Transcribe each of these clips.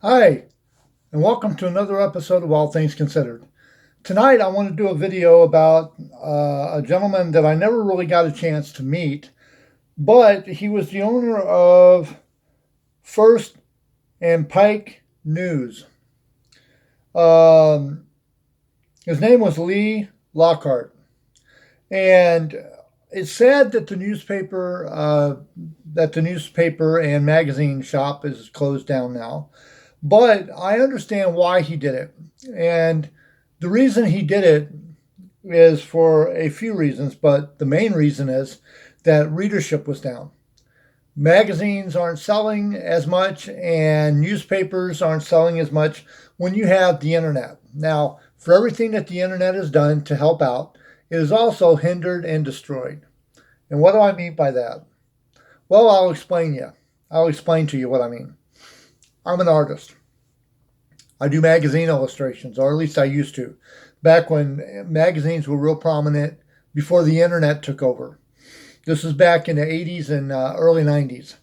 Hi, and welcome to another episode of All Things Considered. Tonight, I want to do a video about a gentleman that I never really got a chance to meet, but he was the owner of First and Pike News. Um, his name was Lee Lauckhart, and it's sad that the newspaper and magazine shop is closed down now. But I understand why he did it. And the reason he did it is for a few reasons, but the main reason is that readership was down. Magazines aren't selling as much, and newspapers aren't selling as much when you have the internet. Now, for everything that the internet has done to help out, it is also hindered and destroyed. And what do I mean by that? Well, I'll explain to you what I mean. I'm an artist. I do magazine illustrations, or at least I used to, back when magazines were real prominent before the internet took over. This was back in the 80s and early 90s.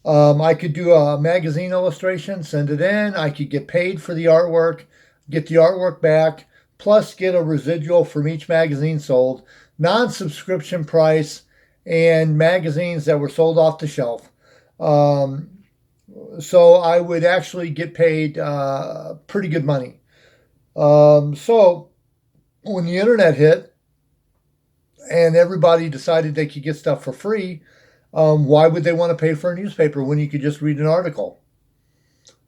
I could do a magazine illustration, send it in. I could get paid for the artwork, get the artwork back, plus get a residual from each magazine sold, non-subscription price, and magazines that were sold off the shelf. So I would actually get paid pretty good money. So when the internet hit and everybody decided they could get stuff for free, why would they want to pay for a newspaper when you could just read an article?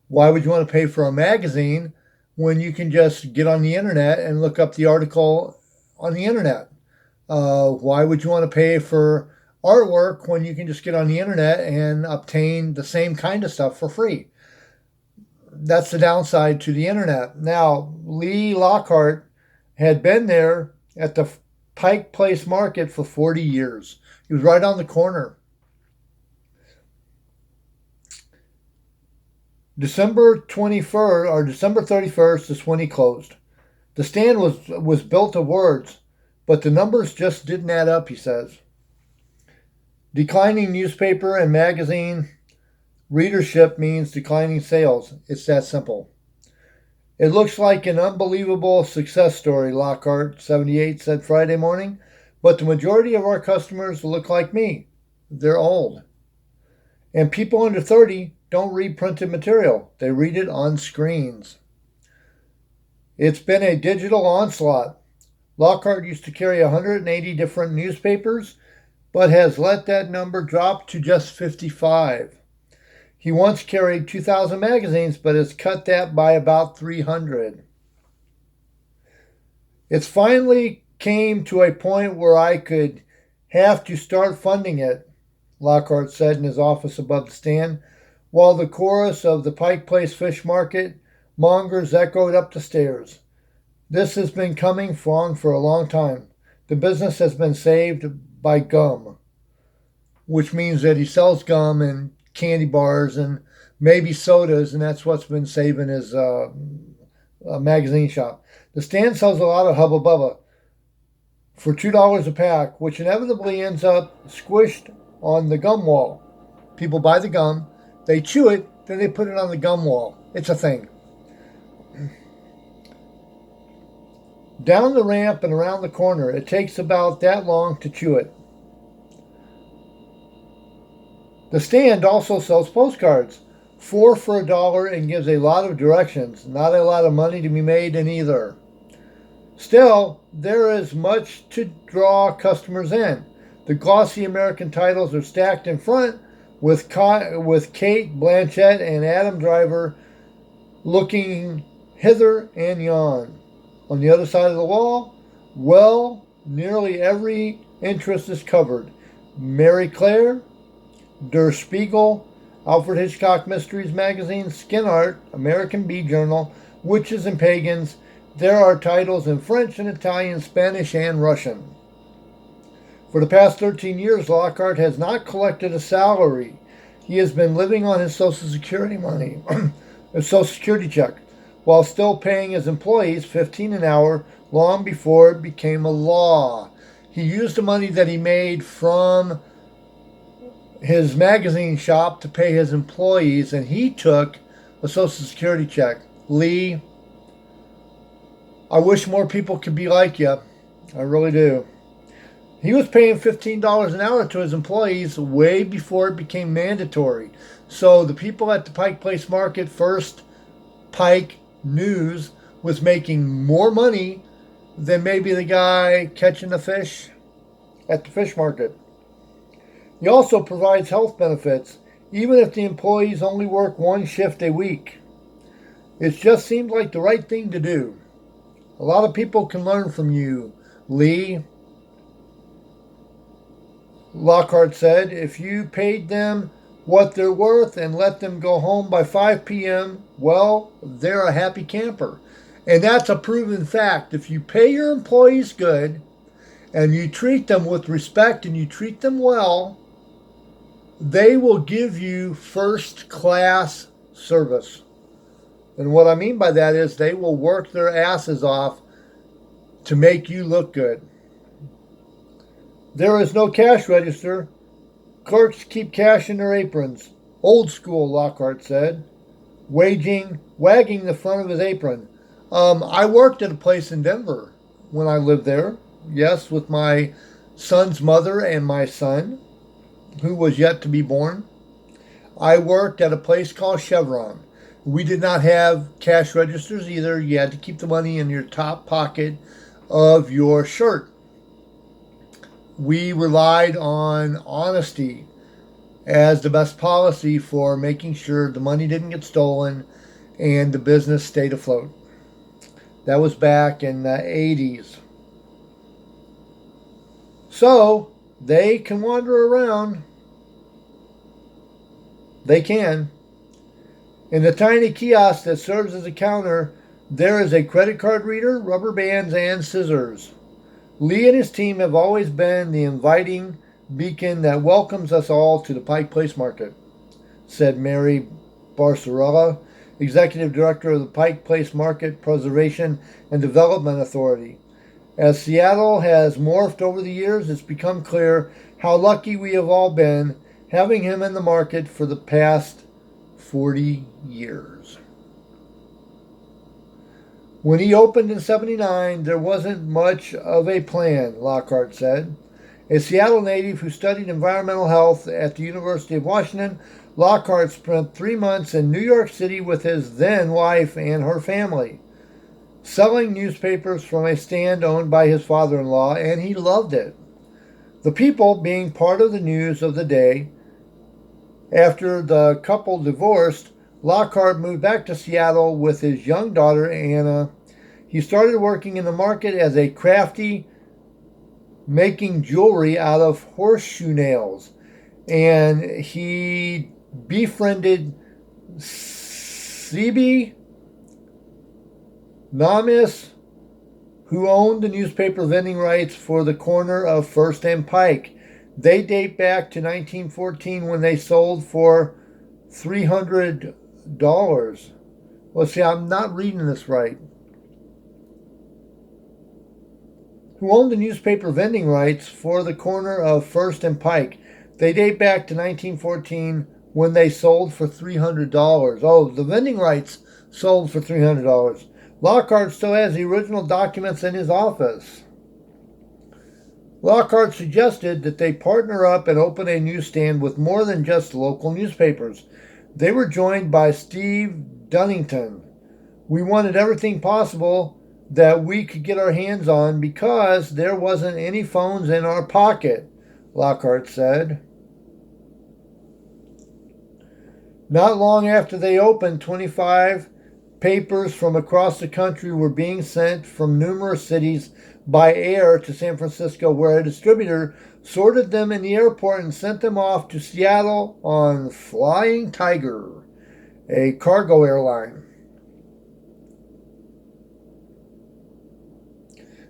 Why would you want to pay for a magazine when you can just get on the internet and look up the article on the internet? Why would you want to pay for artwork when you can just get on the internet and obtain the same kind of stuff for free? That's the downside to the internet. Now, Lee Lauckhart had been there at the Pike Place Market for 40 years. He was right on the corner. December 21st or December 31st is when he closed. The stand was built of words, but the numbers just didn't add up, he says. Declining newspaper and magazine readership means declining sales. It's that simple. It looks like an unbelievable success story, Lauckhart, 78, said Friday morning, but the majority of our customers look like me. They're old. And people under 30 don't read printed material. They read it on screens. It's been a digital onslaught. Lauckhart used to carry 180 different newspapers, but has let that number drop to just 55. He once carried 2,000 magazines, but has cut that by about 300. It's finally came to a point where I could have to start funding it, Lauckhart said in his office above the stand, while the chorus of the Pike Place Fish Market mongers echoed up the stairs. This has been coming on for a long time. The business has been saved by gum, which means that he sells gum and candy bars and maybe sodas, and that's what's been saving his magazine shop. The stand sells a lot of Hubba Bubba for $2 a pack, which inevitably ends up squished on the gum wall. People buy the gum, they chew it, then they put it on the gum wall. It's a thing. Down the ramp and around the corner, it takes about that long to chew it. The stand also sells postcards, 4 for $1, and gives a lot of directions. Not a lot of money to be made in either. Still, there is much to draw customers in. The glossy American titles are stacked in front with Kate Blanchett and Adam Driver looking hither and yon. On the other side of the wall, well, nearly every interest is covered. Mary Claire, Der Spiegel, Alfred Hitchcock Mysteries Magazine, Skin Art, American Bee Journal, Witches and Pagans. There are titles in French and Italian, Spanish, and Russian. For the past 13 years, Lauckhart has not collected a salary. He has been living on his Social Security money, a Social Security check, while still paying his employees $15 an hour long before it became a law. He used the money that he made from his magazine shop to pay his employees, and he took a Social Security check. Lee, I wish more people could be like you. I really do. He was paying $15 an hour to his employees way before it became mandatory. So the people at the Pike Place Market, First Pike News, was making more money than maybe the guy catching the fish at the fish market. He also provides health benefits, even if the employees only work one shift a week. It just seemed like the right thing to do. A lot of people can learn from you, Lee. Lauckhart said, if you paid them what they're worth and let them go home by 5 p.m., well, they're a happy camper. And that's a proven fact. If you pay your employees good and you treat them with respect and you treat them well, they will give you first-class service. And what I mean by that is they will work their asses off to make you look good. There is no cash register. Clerks keep cash in their aprons. Old school, Lauckhart said, wagging the front of his apron. I worked at a place in Denver when I lived there. Yes, with my son's mother and my son, who was yet to be born. I worked at a place called Chevron. We did not have cash registers either. You had to keep the money in your top pocket of your shirt. We relied on honesty as the best policy for making sure the money didn't get stolen and the business stayed afloat. That was back in the 80s. So they can wander around. They can. In the tiny kiosk that serves as a counter, there is a credit card reader, rubber bands, and scissors. Lee and his team have always been the inviting beacon that welcomes us all to the Pike Place Market, said Mary Barcerella, Executive Director of the Pike Place Market Preservation and Development Authority. As Seattle has morphed over the years, it's become clear how lucky we have all been having him in the market for the past 40 years. When he opened in '79, there wasn't much of a plan, Lauckhart said. A Seattle native who studied environmental health at the University of Washington, Lauckhart spent 3 months in New York City with his then wife and her family, selling newspapers from a stand owned by his father-in-law, and he loved it. The people being part of the news of the day. After the couple divorced, Lauckhart moved back to Seattle with his young daughter, Anna. He started working in the market as a crafty, making jewelry out of horseshoe nails. And he befriended C.B. Namis, who owned the newspaper vending rights for the corner of First and Pike. They date back to 1914 when they sold for $300. Let's see, I'm not reading this right. Who owned the newspaper vending rights for the corner of First and Pike. They date back to 1914 when they sold for $300. Oh, the vending rights sold for $300. Lauckhart still has the original documents in his office. Lauckhart suggested that they partner up and open a newsstand with more than just local newspapers. They were joined by Steve Dunnington. We wanted everything possible that we could get our hands on because there wasn't any phones in our pocket, Lauckhart said. Not long after they opened, 25 papers from across the country were being sent from numerous cities by air to San Francisco, where a distributor sorted them in the airport and sent them off to Seattle on Flying Tiger, a cargo airline.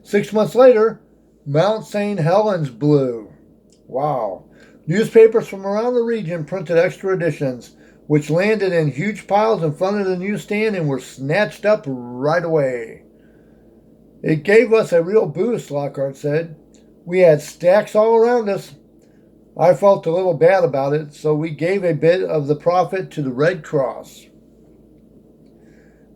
6 months later, Mount St. Helens blew. Wow. Newspapers from around the region printed extra editions, which landed in huge piles in front of the newsstand and were snatched up right away. It gave us a real boost, Lauckhart said. We had stacks all around us. I felt a little bad about it, so we gave a bit of the profit to the Red Cross.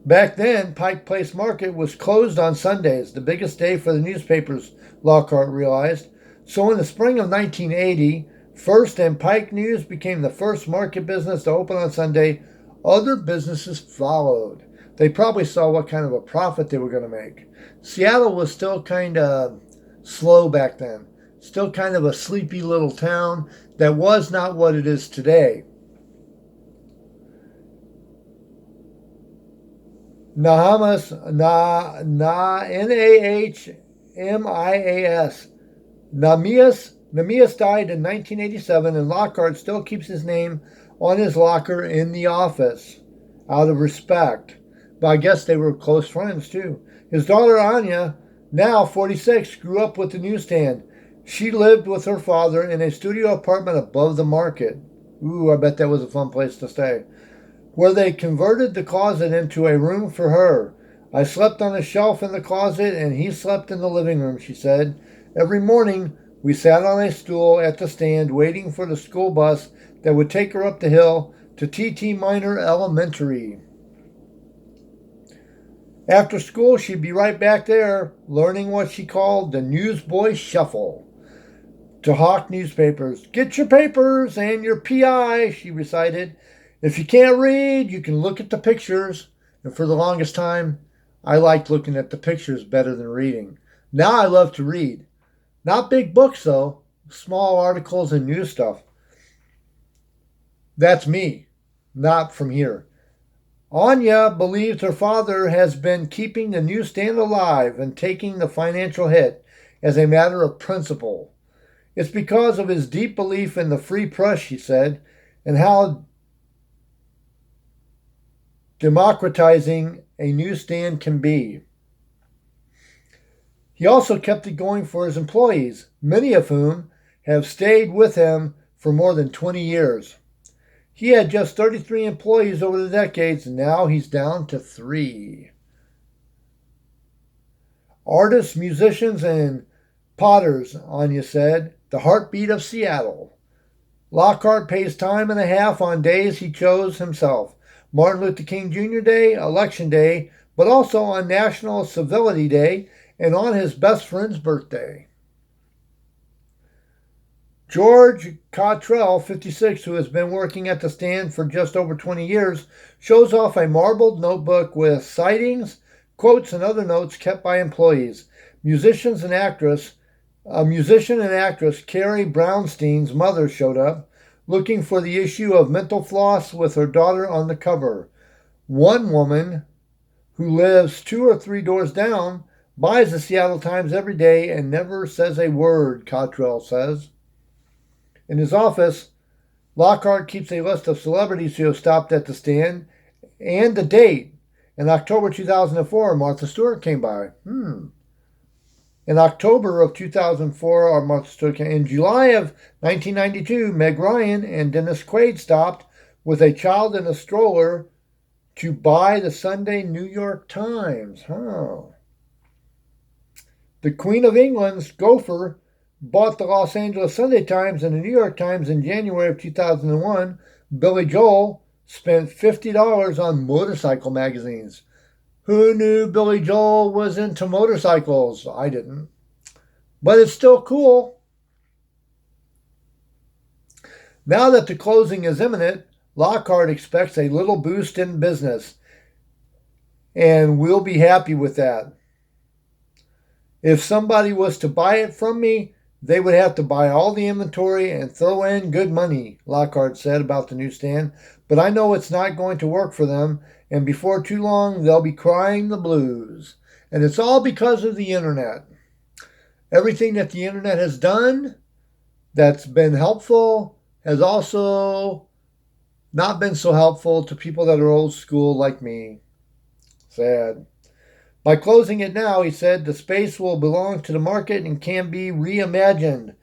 Back then, Pike Place Market was closed on Sundays, the biggest day for the newspapers, Lauckhart realized. So in the spring of 1980, First and Pike News became the first market business to open on Sunday. Other businesses followed. They probably saw what kind of a profit they were going to make. Seattle was still kind of slow back then, still kind of a sleepy little town that was not what it is today. Nahamias, Nahmias. Nahmias died in 1987, and Lauckhart still keeps his name on his locker in the office out of respect. But I guess they were close friends too. His daughter Anya, now 46, grew up with the newsstand. She lived with her father in a studio apartment above the market. Ooh, I bet that was a fun place to stay. Where they converted the closet into a room for her. I slept on a shelf in the closet and he slept in the living room, she said. Every morning, we sat on a stool at the stand waiting for the school bus that would take her up the hill to T.T. Minor Elementary. After school, she'd be right back there, learning what she called the newsboy shuffle. To hawk newspapers. Get your papers and your PI, she recited. If you can't read, you can look at the pictures. And for the longest time, I liked looking at the pictures better than reading. Now I love to read. Not big books, though. Small articles and news stuff. That's me, not from here. Anya believes her father has been keeping the newsstand alive and taking the financial hit as a matter of principle. It's because of his deep belief in the free press, she said, and how democratizing a newsstand can be. He also kept it going for his employees, many of whom have stayed with him for more than 20 years. He had just 33 employees over the decades, and now he's down to 3. Artists, musicians, and potters, Anya said, the heartbeat of Seattle. Lauckhart pays time and a half on days he chose himself. Martin Luther King Jr. Day, Election Day, but also on National Civility Day and on his best friend's birthday. George Cottrell, 56, who has been working at the stand for just over 20 years, shows off a marbled notebook with sightings, quotes, and other notes kept by employees. Musician and actress Carrie Brownstein's mother showed up, looking for the issue of Mental Floss with her daughter on the cover. One woman, who lives 2 or 3 doors down, buys the Seattle Times every day and never says a word, Cottrell says. In his office, Lauckhart keeps a list of celebrities who have stopped at the stand and the date. In October 2004, Martha Stewart came by. In October of 2004, Martha Stewart came. In July of 1992, Meg Ryan and Dennis Quaid stopped with a child in a stroller to buy the Sunday New York Times. The Queen of England's gopher bought the Los Angeles Sunday Times and the New York Times in January of 2001. Billy Joel spent $50 on motorcycle magazines. Who knew Billy Joel was into motorcycles? I didn't. But it's still cool. Now that the closing is imminent, Lauckhart expects a little boost in business. And we'll be happy with that. If somebody was to buy it from me, they would have to buy all the inventory and throw in good money, Lauckhart said about the newsstand. But I know it's not going to work for them, and before too long, they'll be crying the blues. And it's all because of the internet. Everything that the internet has done that's been helpful has also not been so helpful to people that are old school like me. Sad. By closing it now, he said, the space will belong to the market and can be reimagined.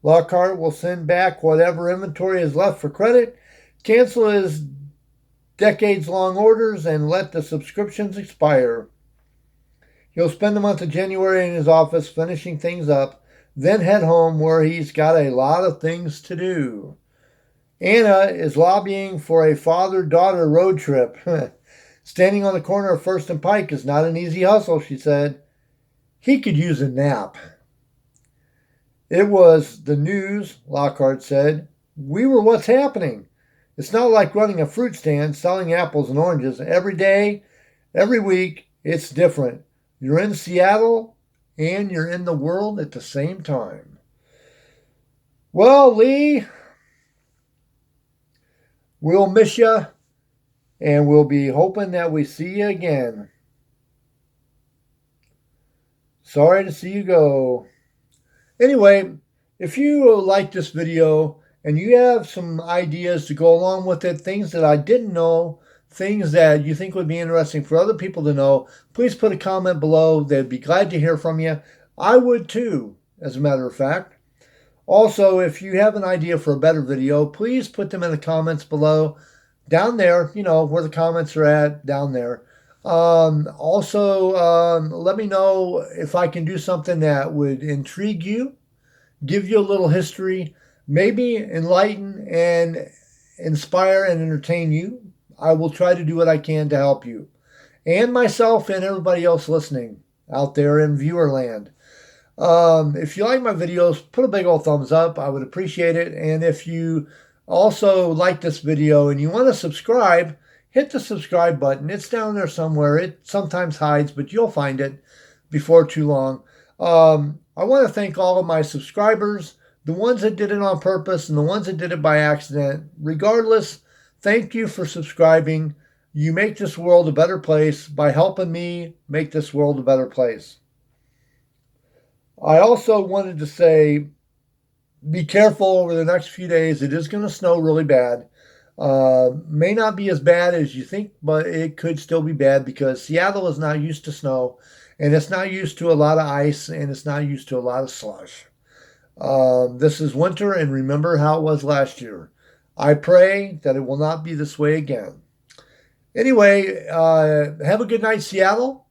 Lauckhart will send back whatever inventory is left for credit, cancel his decades-long orders, and let the subscriptions expire. He'll spend the month of January in his office finishing things up, then head home where he's got a lot of things to do. Anna is lobbying for a father-daughter road trip. Standing on the corner of First and Pike is not an easy hustle, she said. He could use a nap. It was the news, Lauckhart said. We were what's happening. It's not like running a fruit stand selling apples and oranges. Every day, every week, it's different. You're in Seattle and you're in the world at the same time. Well, Lee, we'll miss you, and we'll be hoping that we see you again. Sorry to see you go. Anyway, if you like this video and you have some ideas to go along with it, things that I didn't know, things that you think would be interesting for other people to know, please put a comment below. They'd be glad to hear from you. I would too, as a matter of fact. Also, if you have an idea for a better video, please put them in the comments below. Down there, you know, where the comments are at, down there. Also, let me know if I can do something that would intrigue you, give you a little history, maybe enlighten and inspire and entertain you. I will try to do what I can to help you and myself and everybody else listening out there in viewer land. If you like my videos, put a big old thumbs up. I would appreciate it. And if you also like this video and you want to subscribe, hit the subscribe button. It's down there somewhere. It sometimes hides, but you'll find it before too long. I want to thank all of my subscribers, the ones that did it on purpose and the ones that did it by accident. Regardless, thank you for subscribing. You make this world a better place by helping me make this world a better place. I also wanted to say, be careful over the next few days. It is going to snow really bad. May not be as bad as you think, but it could still be bad because Seattle is not used to snow, and it's not used to a lot of ice, and it's not used to a lot of slush. This is winter, and remember how it was last year. I pray that it will not be this way again. Anyway, have a good night, Seattle.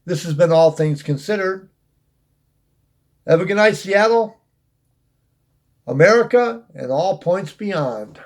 This has been All Things Considered. Have a good night, Seattle, America, and all points beyond.